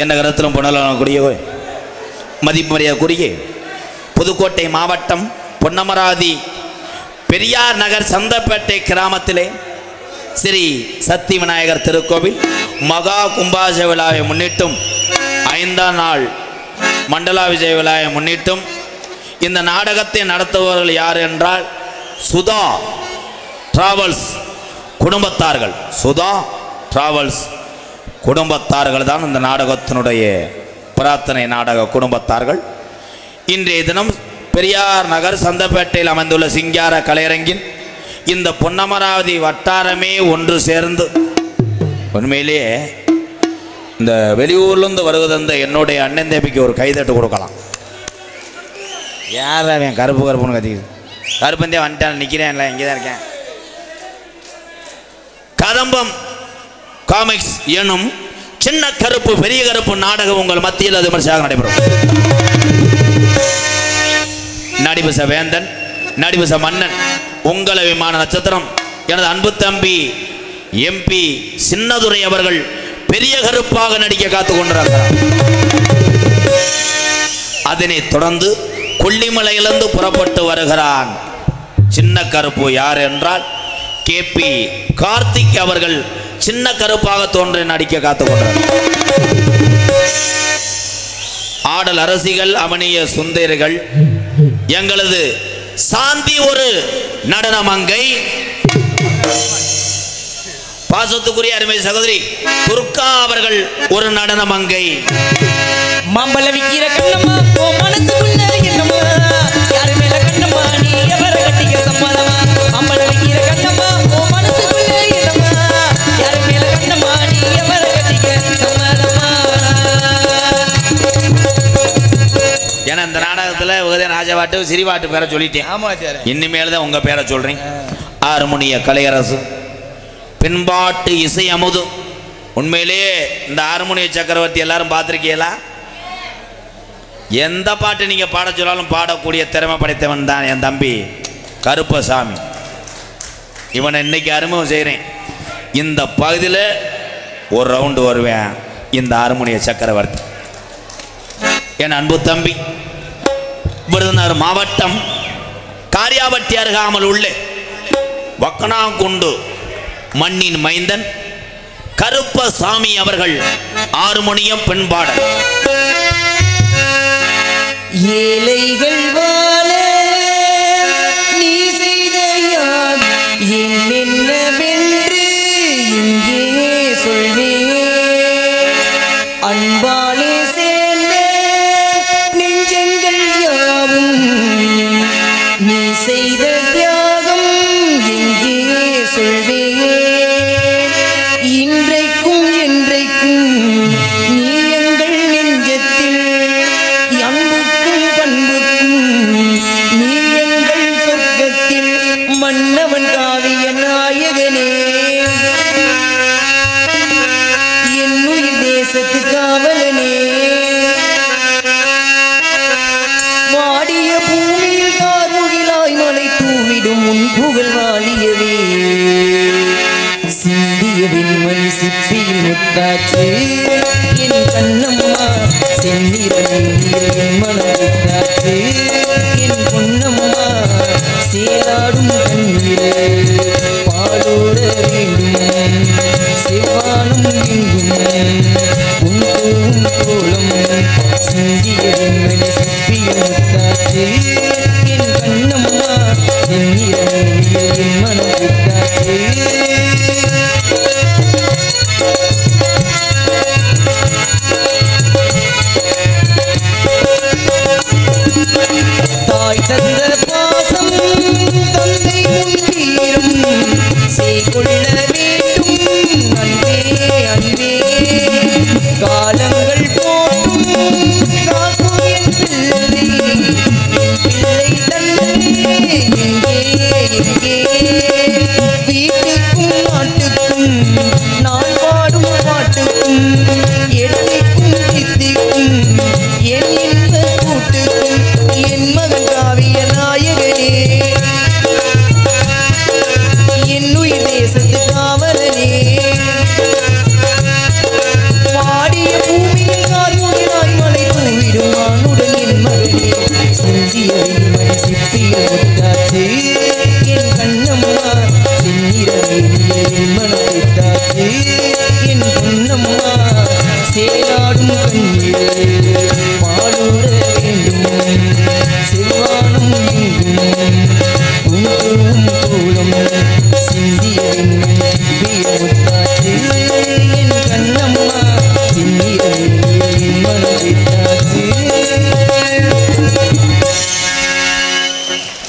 என்ற கருத்திலும் புனலக்கூடிய மதிப்புமரியாதைக்குரிய புதுக்கோட்டை மாவட்டம் பொன்னமராதி பெரியார் நகர் சந்தப்பேட்டை கிராமத்திலே ஸ்ரீ சக்தி விநாயகர் திருக்கோவில் மகா கும்பாச விழாவை முன்னிட்டும் 5ஆம் நாள் மண்டலா விஜய விழாவை முன்னிட்டும் இந்த நாடகத்தை நடத்துபவர்கள் யார் என்றால் சுதா டிராவல்ஸ் குடும்பத்தார்கள். சுதா டிராவல்ஸ் குடும்பத்தார்கள் தான் இந்த நாடகத்தினுடைய பிரார்த்தனை நாடக குடும்பத்தார்கள். இன்றைய தினம் பெரியார் நகர் சந்தப்பேட்டையில் அமைந்துள்ள சிங்கார கலையரங்கின் இந்த பொன்னமராவதி வட்டாரமே ஒன்று சேர்ந்து உண்மையிலேயே இந்த வெளியூர்லேருந்து வருவதந்த என்னுடைய அண்ணன் தேபிக்கு ஒரு கைதட்டு கொடுக்கலாம். யார் அவன் கருப்பு கருப்புன்னு கத்திக்குது? கருப்பந்தே வந்துட்டான், நிற்கிறேன்ல, இங்கே தான் இருக்கேன். கதம்பம் காமிக்ஸ் எனும் சின்ன கருப்பு பெரிய கருப்பு நாடகம் உங்கள் மத்தியில் அது விமர்சையாக நடைபெறும். நடிபச வேந்தன் நடிபச மன்னன் உங்கள் விமான நட்சத்திரம் எனது அன்பு தம்பி MP சின்னதுரை அவர்கள் பெரிய கருப்பாக நடிக்க காத்து கொண்டிருக்கிறார். அதனைத் தொடர்ந்து கொல்லிமலையிலிருந்து புறப்பட்டு வருகிறான் சின்ன கருப்பு. யார் என்றால் KP கார்த்திக் அவர்கள் சின்ன கருப்பாக தோன்றி நடிக்க காத்து கொண்டார். ஆடல் அரசிகள் அவனிய சுந்தரிகள் எங்களது சாந்தி ஒரு நடன மங்கை பாசத்துக்குரிய அருமை சகோதரி துர்கா அவர்கள் ஒரு நடன மங்கை. மாம்பழ விக்கிற கண்ணம்மா ஓ மனசுக்குள்ள என்னம்மா யாரு மேல கண்ணம்மா நீ எவர கட்டிக்க சம்மதமா. மாம்பழ விக்கிற கண்ணம்மா ஓ மனசுக்குள்ள என்னம்மா யாரு மேல கண்ணம்மா நீ எவர கட்டிக்க சம்மதமா. ஏன்னா இந்த நாடகத்தில் உதய ராஜபாட்டு சிறிபாட்டு பேரை சொல்லிட்டேன். ஆமா, இனிமேல் தான் உங்க பேரை சொல்றேன். ஹார்மோனிய கலையரசு பின்பாட்டு இசை அமுது. உண்மையிலேயே இந்த ஹார்மோனிய சக்கரவர்த்தி எல்லாரும் பார்த்துருக்கீங்களா? எந்த பாட்டு நீங்கள் பாட சொன்னாலும் பாடக்கூடிய திறமை படைத்தவன் தான் என் தம்பி கருப்பசாமி. இவனை இன்னைக்கு அறிமுகம் செய்கிறேன். இந்த பகுதியில் ஒரு ரவுண்டு வருவேன் இந்த ஹார்மோனிய சக்கரவர்த்தி. என் அன்பு தம்பி விருதுநகர் மாவட்டம் காரியாபட்டி அருகாமல் உள்ள வக்கனாங்குண்டு மண்ணின் மைந்தன் கருப்பசாமி அவர்கள் ஹார்மோனியம் பெண்பாடல். ஏழைகள் வாழ நீ செய்த யார் என்னென்னவென்று இங்கே சொல்வேன். அன்பாலே சேர்ந்த நெஞ்சங்கள் யாவும் நீ செய்த தியாகம் எங்கே சொல்வேன். இன்றைக்கும் என்றைக்கும் நீ எங்கள் நெஞ்சத்தில் அன்புக்கும் பண்புக்கும் நீ எங்கள் சொர்க்கத்தில் மன்னவன் காவிய நாயகனே. என்னுயிர் தேசத்து காவலனே. வாடிய பூமியில் கார்முகிலாய் மலை தூவிடும் உன் புகழ் வாழியவே. சிந்திய வெண்மணி சிப்பியில் முத்தாச்சு என் கண்ணம்மா செந்நிறன் மனம் முத்தாச்சு என் பொன்னம்மா சேராடும் கண்ணில் பாடோட வேண்டும் செவ்வானம் எங்கும் உன் கோலம். சிந்திய வெண்மணி சிப்பியில் முத்தாச்சு என் கண்ணம்மா செந்நிறன் மனம் முத்தாச்சு. தாய் தந்த பாசம் தந்தை முன்வீரும் செய்கொள்ள வேண்டும் அன்பே அன்பே. காலங்கள் போட்டும் காக்கும் என் பிள்ளை தன்னை எங்கே எங்கே. வீட்டுக்கும் நாட்டுக்கும் நான் பாடும் பாட்டுக்கும் எட்டிக்கும் தித்திக்கும் என் இன்ப கூட்டுக்கும் என் மகன் காவிய நாயகனே. என்னுயிர் தேசத்து மனத்தை தாக்கி என் பொன்னம்மா சேராடும் கண்ணீர் பாலோட வேண்டும் செவ்வானம் எங்கும் உங்களும் கோலம் சிந்திய முத்தாச்சு என் கண்ணம்மா சிந்திய மனதை தாச்சு.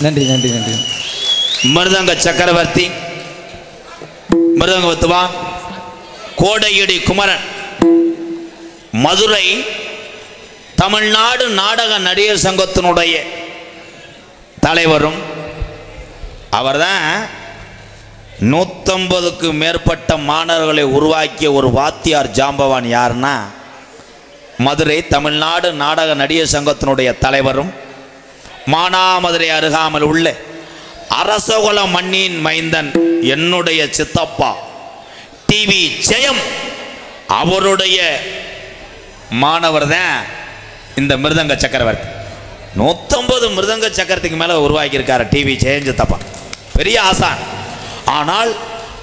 நன்றி நன்றி நன்றி. மிருதங்க சக்கரவர்த்தி மிருதங்க வத்துவா கோடையடி குமரன் மதுரை தமிழ்நாடு நாடக நடிகர் சங்கத்தினுடைய தலைவரும் அவர்தான் 150க்கு மேற்பட்ட மாணவர்களை உருவாக்கிய ஒரு வாத்தியார் ஜாம்பவான். யாருன்னா மதுரை தமிழ்நாடு நாடக நடிகர் சங்கத்தினுடைய தலைவரும் மானாமதுரை அருகாமல் உள்ள அரசகுல மண்ணின் மைந்தன் என்னுடைய சித்தப்பா டிவி ஜெயம் அவருடைய மாணவர் தான் இந்த மிருதங்க சக்கரவர்த்தி. 150 மிருதங்க சக்கரத்துக்கு மேலே உருவாக்கியிருக்காரு டிவி ஜெயம் சித்தப்பா, பெரிய ஆசான். ஆனால்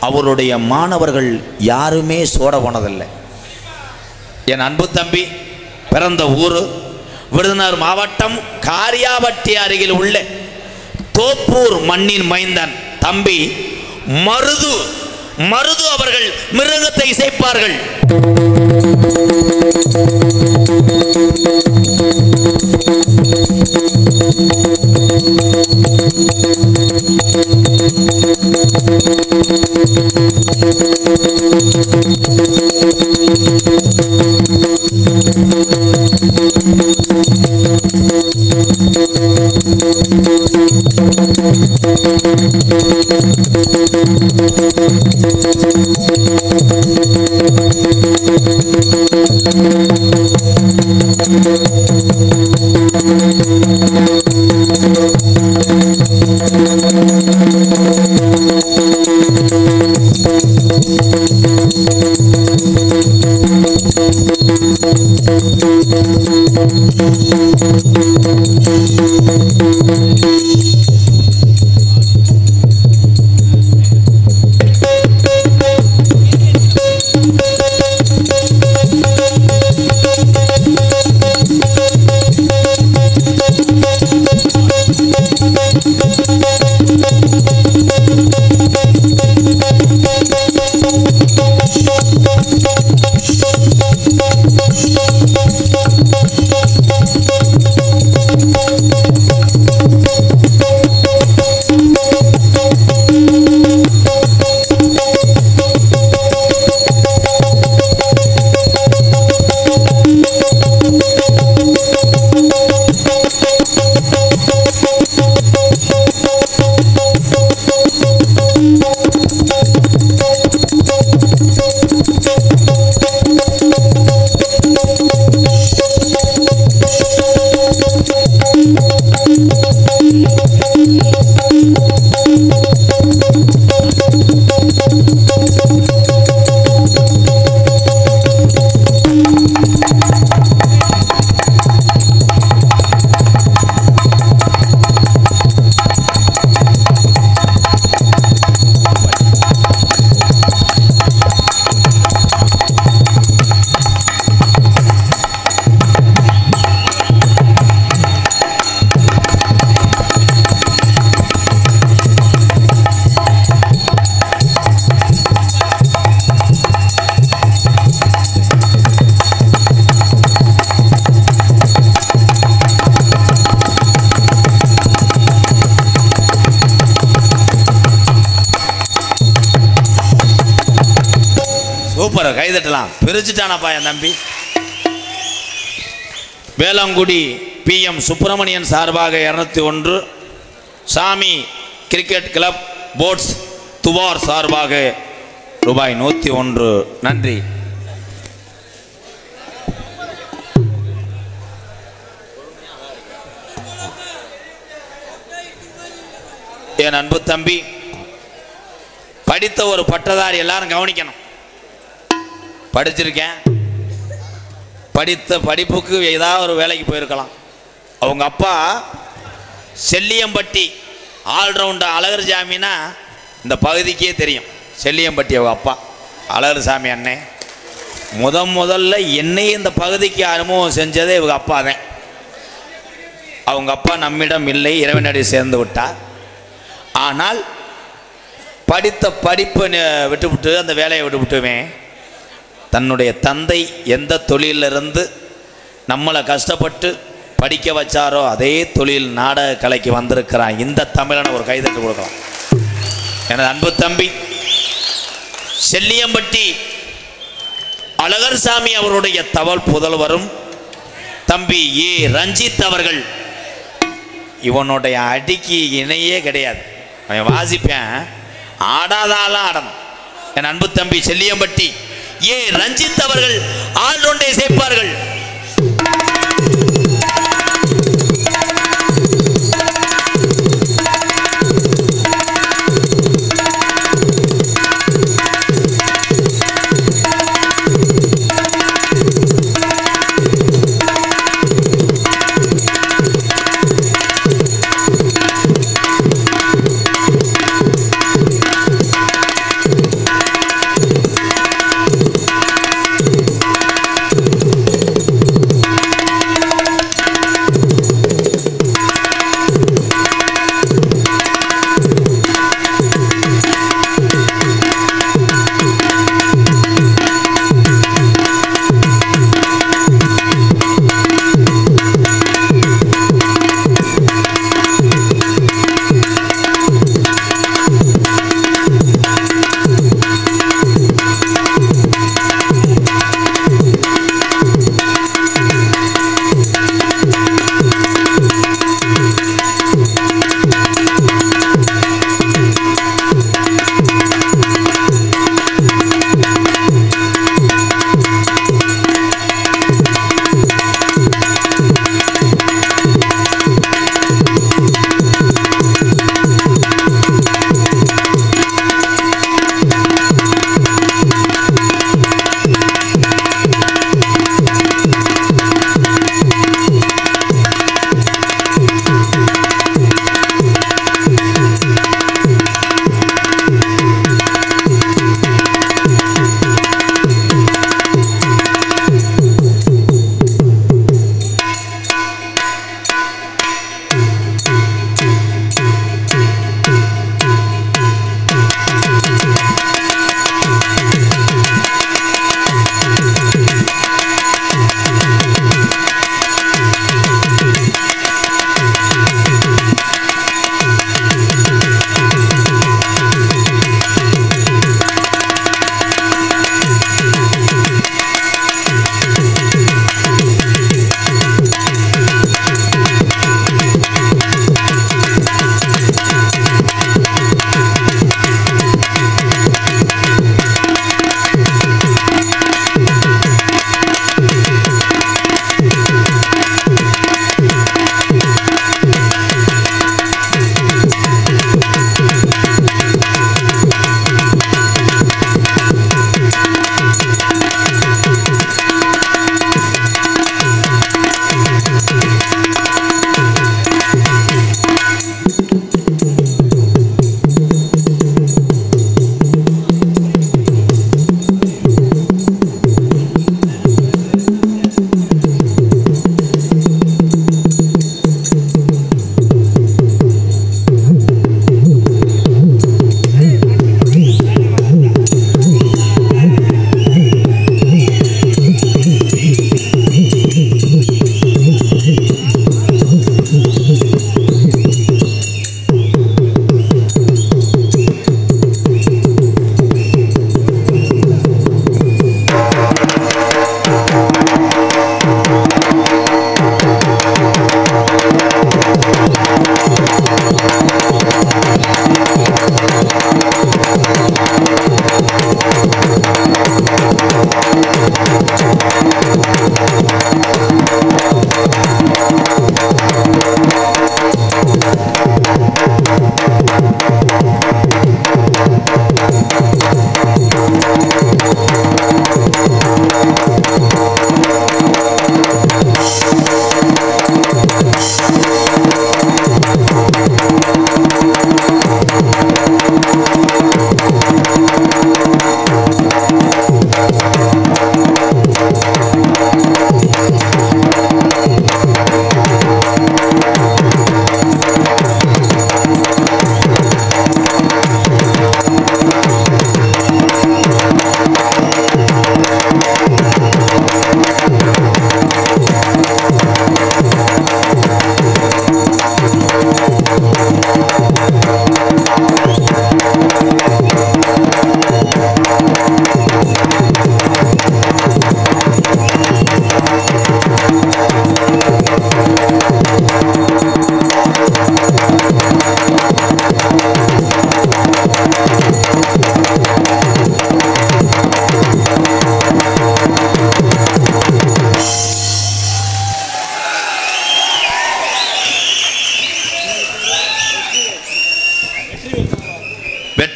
அவருடைய மாணவர்கள் யாருமே சோட போனதில்லை. என் அன்பு தம்பி பிறந்த ஊர் விருதுநகர் மாவட்டம் காரியாபட்டி அருகில் உள்ள தோப்பூர் மண்ணின் மைந்தன் தம்பி மருது அவர்கள் மிருதங்கத்தை இசைப்பார்கள். சூப்பர், கைதட்டலாம். பிரிச்சுட்டானப்பா என் தம்பி. வேளாங்குடி PM சுப்பிரமணியன் சார்பாக 201, சாமி கிரிக்கெட் கிளப் போட்ஸ் துவார் சார்பாக ரூபாய் 101. நன்றி. என் அன்பு தம்பி, படித்த ஒரு பட்டதாரி எல்லாரும் கவனிக்கணும். படிச்சிருக்கேன், படித்த படிப்புக்கு ஏதாவது ஒரு வேலைக்கு போயிருக்கலாம். அவங்க அப்பா செல்லியம்பட்டி ஆல்ரவுண்டர் அழகர் ஜாமினா இந்த பகுதிக்கே தெரியும். செல்லியம்பட்டி அவங்க அப்பா அழகர் சாமி அண்ணே முதல்ல என்னையும் இந்த பகுதிக்கு அனுபவம் செஞ்சதே இவங்க அப்பா தான். அவங்க அப்பா நம்மிடம் இல்லை, இறைவனடி சேர்ந்து விட்டார். ஆனால் படித்த படிப்பை விட்டுவிட்டு அந்த வேலையை விட்டுவிட்டுவேன். தன்னுடைய தந்தை எந்த தொழிலிருந்து நம்மளை கஷ்டப்பட்டு படிக்க வச்சாரோ அதே தொழில் நாடக கலைக்கு வந்திருக்கிறான். இந்த தமிழனை ஒரு கைதட்டு கொடுக்கலாம். எனது அன்பு தம்பி செல்லியம்பட்டி அழகர் சாமி அவருடைய தவள் புதல்வரும் தம்பி ஏ ரஞ்சித் அவர்கள். இவனுடைய அடிக்கு இணையே கிடையாது. அவன் வாசிப்பேன், ஆடாதாலாம் ஆடணும். என் அன்பு தம்பி செல்லியம்பட்டி ஏ ரஞ்சித் அவர்கள் ஆள்றொண்டை சேர்ப்பார்கள்.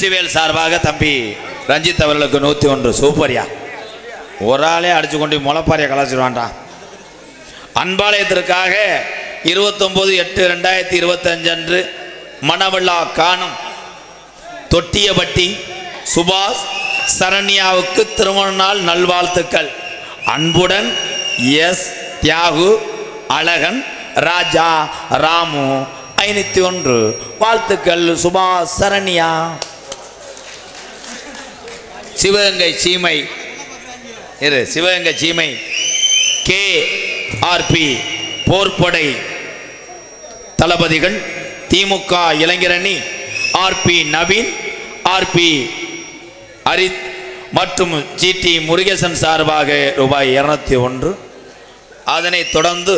வெற்றிவேல் சார்பாக தம்பி ரஞ்சித் அவர்களுக்கு 101. சூப்பர்யா, ஒரு ஆளே அடிச்சு கொண்டு முளைப்பாரியை கலாச்சிடுவான்டா. அன்பாலயத்திற்காக 29/8/2025 அன்று மணவிழா காணும் தொட்டியபட்டி சுபாஷ் சரண்யாவுக்கு திருமண நாள் நல்வாழ்த்துக்கள். அன்புடன் எஸ் தியாகு அழகன் ராஜா ராமு 501. வாழ்த்துக்கள் சுபாஷ் சரண்யா. சிவகங்கை சீமை சிவகங்கை சீமை KRP போர்ப்படை தளபதிகள் திமுக இளைஞரணி RP நவீன் RP அரித் மற்றும் GT முருகேசன் சார்பாக ரூபாய் 201. அதனைத் தொடர்ந்து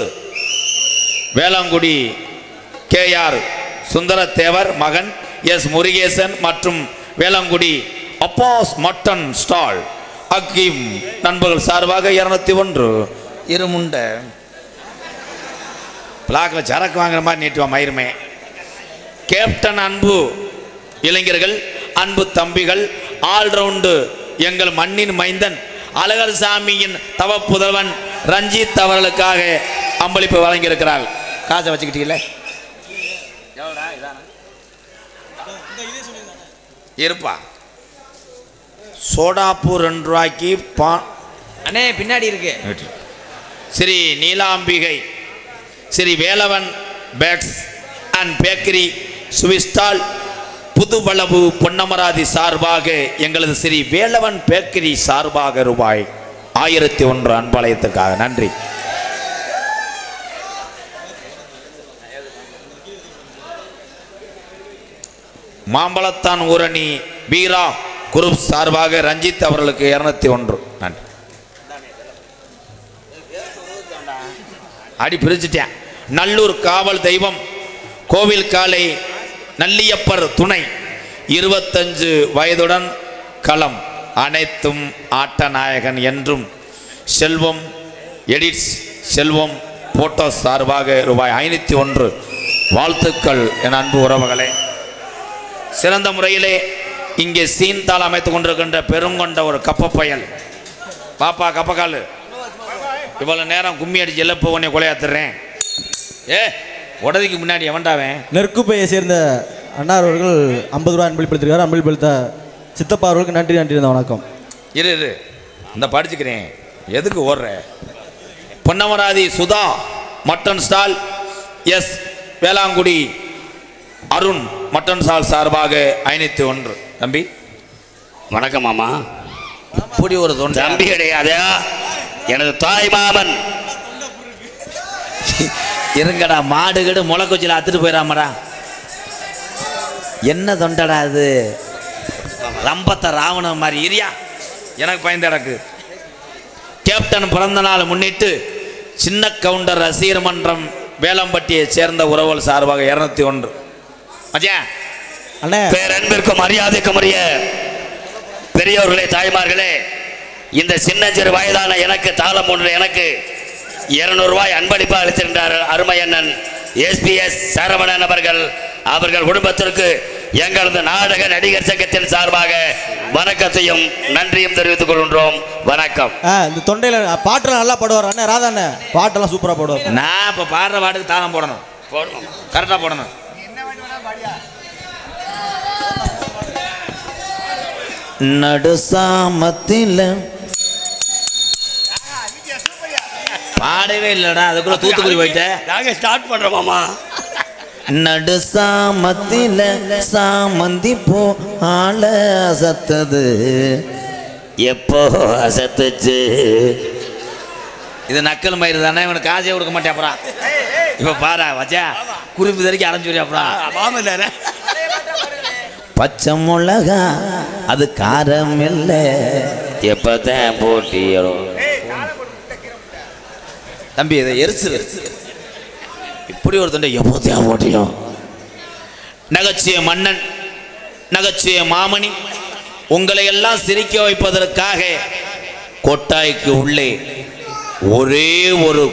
வேளாங்குடி KR சுந்தரத்தேவர் மகன் S முருகேசன் மற்றும் Velangudi Abbas mutton stall Hakeem நண்பர்கள் சார்பாக 201. இருமுண்ட பிளாக்கில் சரக்கு வாங்குற மாதிரி நீட்டுவா மயிருமே. கேப்டன் அன்பு இளைஞர்கள் அன்பு தம்பிகள் ஆல்ரவுண்டு எங்கள் மண்ணின் மைந்தன் அழகர் சாமியின் தவ புதல்வன் ரஞ்சித் அவர்களுக்காக அம்பளிப்பு வழங்கியிருக்கிறார். காசை வச்சுக்கிட்டீங்களே இருப்பா. சோடாப்பூர் 2 ரூபாய்க்கு அண்ணே பின்னாடி இருக்கு. Sri Neelambigai Sri Velavan bakes and bakery sweet stall Puduvalavu Ponnamaravathi சார்பாக எங்களது ஸ்ரீ வேலவன் பேக்கரி சார்பாக ரூபாய் 1001 அன்பாலயத்துக்காக நன்றி. மாம்பழத்தான் ஊரணி வீரா குரூப் சார்பாக ரஞ்சித் அவர்களுக்கு 201 நன்றி. அடி பிரிச்சுட்டேன். நல்லூர் காவல் தெய்வம் கோவில் காலை நல்லியப்பர் துணை 25 வயதுடன் களம் அனைத்தும் ஆட்டநாயகன் என்றும் செல்வம் எடிட்ஸ் செல்வம் போட்டோ சார்பாக ரூபாய் 501 வாழ்த்துக்கள் என் அன்பு உறவுகளே. சிறந்த முறையிலே இங்கே சீன்தால் அமைத்துக் கொண்டிருக்கின்ற பெருங்கொண்ட ஒரு கப்ப பயல் பாப்பா கப்பக்கால் இவ்வளவு நேரம் கும்மி அடிச்சு எல்லப்போ உன்னை கொலையாத்துறேன். உடதிக்கு முன்னாடி எவன்டாவேன் நெற்குப்பையை சேர்ந்த அண்ணார் அவர்கள் 50 ரூபாய் அன்பளிப்படுத்திருக்காரு. அன்பளிப்படுத்த சித்தப்பா அவர்களுக்கு நன்றி நன்றி. வணக்கம். இரு இந்த படிச்சுக்கிறேன். எதுக்கு ஓடுற? Ponnamaravathi Sudha mutton stall S Velangudi Arun mutton stall சார்பாக 501 தம்பி. வணக்கம் மாமா. இப்படி ஒரு தம்பி கிடையாது, எனது தாய் மாமன். இருங்கடா, மாடு கடு முளைக்குச்சியில் அத்துட்டு போயிடாமடா. என்ன தொண்டடா இது? ரம்பத்தை ராவணன் மாதிரி இரியா. எனக்கு பயந்து கிடக்கு. கேப்டன் பிறந்த நாள் முன்னிட்டு சின்ன கவுண்டர் ரசிகர் மன்றம் வேலம்பட்டியை சேர்ந்த உறவுகள் சார்பாக 201 மச்சான். பேரன்பிற்கும் மரியாதைக்கும் உரிய பெரியவர்களே தாய்மார்களே, இந்த சின்னஞ்சிறு வயதான எனக்கு தாளம் ஒன்று எனக்கு 200 ரூபாய் அன்பளிப்பு அளித்திருந்தார் அருமை அண்ணன் SPS சரவணன் அவர்கள் குடும்பத்திற்கு எங்களது நாடக நடிகர் சங்கத்தின் சார்பாக வணக்கத்தையும் நன்றியும் தெரிவித்துக் கொள்கின்றோம். வணக்கம். இந்த தொண்டையில பாட்டெல்லாம் நல்லா பாடுவார் அண்ணே. ராதா அண்ணே பாட்டெல்லாம் சூப்பரா பாடுவார். நான் இப்ப பாடுற பாட்டுக்கு தாளம் போடணும், கரெக்டா போடணும். நடுசாமத்தில் பாடவே இல்லடா, அதுக்குள்ள தூத்துக்குடி போயிட்டேன். நாங்க ஸ்டார்ட் பண்றோம் மாமா. நடுசாமத்தில் சாமந்தி போ ஆள அசத்தது எப்போ அசத்துச்சு. இது நக்கல் மயிறு தானே, இவனுக்கு காசே கொடுக்க மாட்டேன். அப்புறம் இப்ப பாரா வச்சா குறிப்பு தரைக்கும் அரைஞ்சு அப்புறம் பச்சை மிளகா அது காரம் இல்லை எப்பதான் போட்டியோ தம்பி. இதை எரிச்சு இப்படி ஒரு தொண்டை எப்போதான் போட்டியும். நகைச்சுவை மன்னன் நகைச்சுவை மாமணி உங்களை எல்லாம் சிரிக்க வைப்பதற்காக கொட்டாய்க்கு உள்ளே ஒரே ஒரு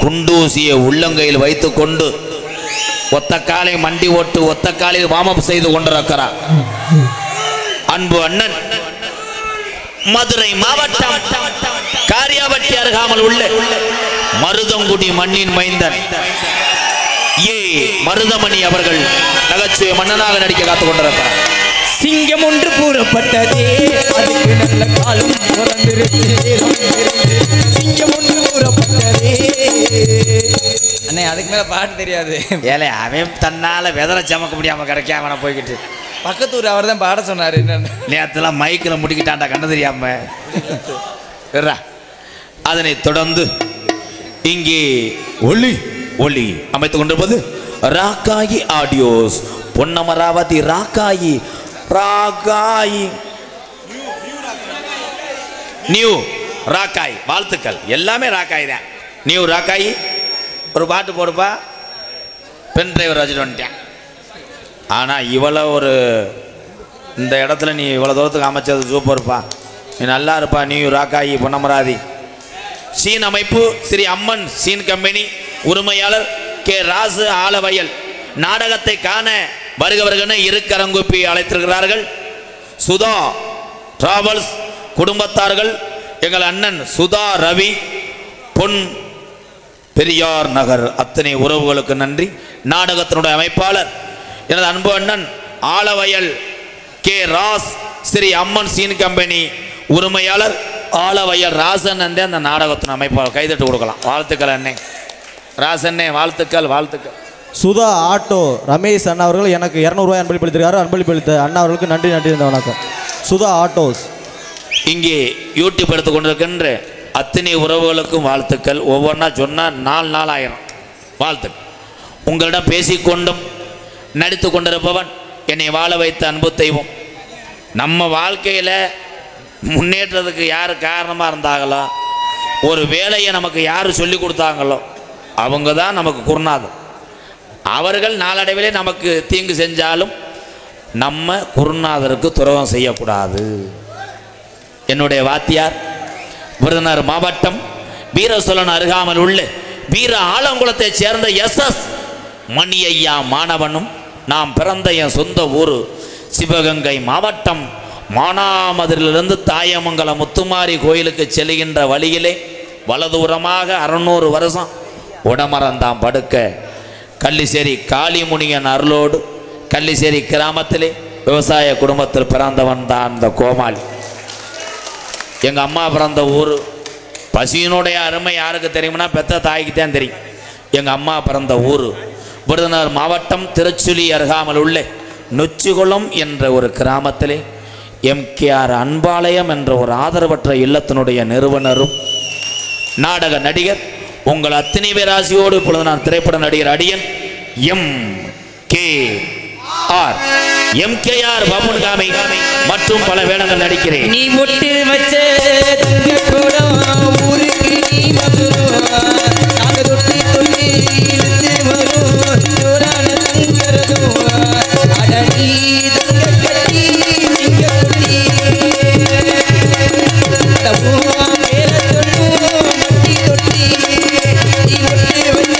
குண்டூசியை உள்ளங்கையில் வைத்துக்கொண்டு ஒத்த காலை மண்டி ஓட்டு ஒத்த காலில் வாமப் செய்து கொண்டிருக்கிறார். அன்பு அண்ணன் மதுரை மாவட்டம் காரியாபட்டி அருகாமல் உள்ள மருதங்குடி மண்ணின் மைந்தன் ஏ மருதமணி அவர்கள் நகைச்சுவை மன்னனாக நடிக்க காத்துக் கொண்டிருக்கிறார். சிங்கம் ஒன்று கூறப்பட்டதே, அதுக்கு நல்ல காலம் சிங்கம் ஒன்று கூறப்பட்டதே. அண்ணே அதுக்கு மேல பாட்டு தெரியாது. ஏலே அவன் தன்னால வெதரை சமக்க முடியாம கிடைக்காம போய்கிட்டு பக்கத்தூர் அவர் தான் பாட சொன்னாரு. என்னன்னு நேரத்தெல்லாம் மைக்கில் முடிக்கிட்டான்டா கண்ணு தெரியாம. அதனை தொடர்ந்து இங்கே ஒளி ஒளி அமைத்துக் கொண்டிருப்பது ராக்காயி ஆடியோஸ் பொன்னமராவதி. ராக்காயி ராக்காயி நியூ ராக்காய் வாழ்த்துக்கள். எல்லாமே ராக்காய் தான். நியூ ராக்காயி ஒரு பாட்டு போடுப்பா. பென் டிரைவர் வச்சுட்டு வந்துட்டேன். ஆனால் இவ்வளோ ஒரு இந்த இடத்துல நீ இவ்வளோ தூரத்துக்கு அமைச்சது சூப்பர்ப்பா. நீ நல்லா இருப்பா. நீ ராக்காயி பொன்னமராதி. சீன் அமைப்பு ஸ்ரீ அம்மன் சீன் கம்பெனி உரிமையாளர் கே ராசு ஆலவயல். நாடகத்தை காண வருகிறவர்கள் இருக்கரங்குப்பி அழைத்திருக்கிறார்கள். சுதா டிராவல்ஸ் குடும்பத்தார்கள், எங்கள் அண்ணன் சுதா ரவி, பொன் பெரியார் நகர் அத்தனை உறவுகளுக்கு நன்றி. நாடகத்தினுடைய அமைப்பாளர் எனது அன்பு அண்ணன் ஆலவயல் கே ராஸ், ஸ்ரீ அம்மன் சீன் கம்பெனி உரிமையாளர் ஆலவயல் ராசன். அந்த நாடகத்தின் அமைப்பாளர் கைதட்டு கொடுக்கலாம். வாழ்த்துக்கள் அண்ணே ராசண்ணே, வாழ்த்துக்கள் வாழ்த்துக்கள். சுதா ஆட்டோ ரமேஷ் அண்ணா அவர்கள் எனக்கு 200 ரூபாய் அன்பளிப்பளித்திருக்காரு. அன்பளிப்பளித்த அண்ணா அவர்களுக்கு நன்றி நன்றி இந்த வணக்கம். சுதா ஆட்டோஸ். இங்கே யூடியூப் எடுத்துக் கொண்டிருக்கின்ற அத்தனை உறவுகளுக்கும் வாழ்த்துக்கள். ஒவ்வொன்றா சொன்னால் 4 நாள் ஆயிரம் வாழ்த்துக்கள். உங்களிடம் பேசிக்கொண்டும் நடித்து கொண்டிருப்பவன் என்னை வாழ வைத்த அன்பு தெய்வம். நம்ம வாழ்க்கையில் முன்னேற்றத்துக்கு யார் காரணமாக இருந்தாங்களோ, ஒரு வேலையை நமக்கு யார் சொல்லி கொடுத்தாங்களோ அவங்க தான் நமக்கு குருநாதர். அவர்கள் நாளடைவிலே நமக்கு தீங்கு செஞ்சாலும் நம்ம குருநாதருக்கு துரோகம் செய்யக்கூடாது. என்னுடைய வாத்தியார் விருதுநகர் மாவட்டம் வீரசோழன் அருகாமல் உள்ள வீர ஆலங்குளத்தை சேர்ந்த SS மணியையா மாணவனும் நாம் பிறந்த என் சொந்த ஊர் சிவகங்கை மாவட்டம் மானாமதுரிலிருந்து தாயமங்கலம் முத்துமாரி கோயிலுக்கு செல்கின்ற வழியிலே வலதுபுறமாக 600 வருஷம் உடமரந்தாம் படுக்க கள்ளிசேரி காளிமுனியன் அருளோடு கள்ளிசேரி கிராமத்திலே விவசாய குடும்பத்தில் பிறந்தவன் தான் அந்த கோமாளி. எங்கள் அம்மா பிறந்த ஊர். பசியினுடைய அருமை யாருக்கு தெரியும்னா பெத்த தாய்க்கு தான் தெரியும். எங்கள் அம்மா பிறந்த ஊர் விருதுநகர் மாவட்டம் திருச்சுழி அருகாமல் உள்ள நொச்சிகுளம் என்ற ஒரு கிராமத்திலே MKR அன்பாலயம் என்ற ஒரு ஆதரவற்ற இல்லத்தினுடைய நிறுவனரும் நாடக நடிகர் உங்கள் அத்தனை பேராசியோடு இப்பொழுது நான் திரைப்பட நடிகர் அடியன் MKR பமுன்காமி மற்றும் பல வேடங்கள் நடிக்கிறேன். நீ மொட்டு வச்ச தங்க கூடம் ஊருக்கு நீ மதுரம் நாங்க தொட்டு தொட்டு இழுத்து வரும் சோரான தங்கரதும் அடனி தங்க கட்டி சிங்க குட்டி தப்புவா மேல சொல்லும் மட்டி தொட்டி நீ மொட்டு வச்ச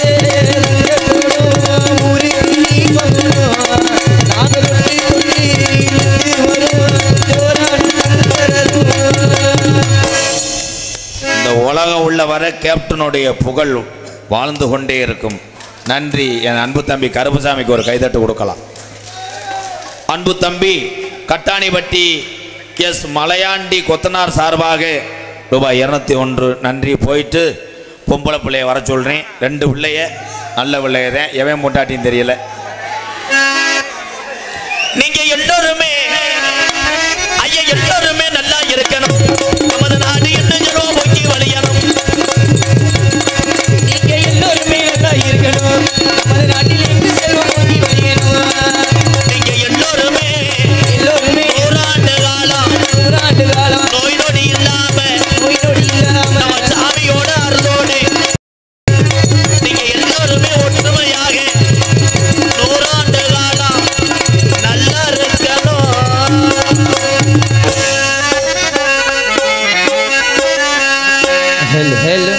தங்க கூடம் ஊருக்கு நீ மதுரம் நாங்க தொட்டு தொட்டு இழுத்து வரும் சோரான தங்கரதும். இந்த உலகம் உள்ள வர கேப்டனுடைய புகழ் வாழ்ந்து கொண்டே இருக்கும். நன்றி. என் அன்பு தம்பி கருப்புசாமிக்கு ஒரு கைதட்டு கொடுக்கலாம். அன்பு தம்பி கட்டாணிப்பட்டி எஸ் மலையாண்டி கொத்தனார் சார்பாக ரூபாய் 201 நன்றி. போயிட்டு பொம்பளை பிள்ளைய வர சொல்கிறேன். 2 பிள்ளைய நல்ல பிள்ளையதான். எவன் முட்டாட்டின்னு தெரியல. நீங்க எல்லோருமே ஐயா எல்லோருமே நல்லா இருக்கணும். நமது நாடு என்ன பொங்கி வழியணும். நீங்க எல்லோருமே நல்லா இருக்கணும். நமது நாட்டில் எங்கு செல்வம் பொங்கி வழியணும். நீங்க எல்லோருமே நூறாண்டு காலம் நோய் நொடி இல்லாம நம்ம சாமியோட அருளோடு நீங்க எல்லோருமே ஒற்றுமையாக 100 ஆண்டு காலம் நல்லா இருக்கணும். ஹெல்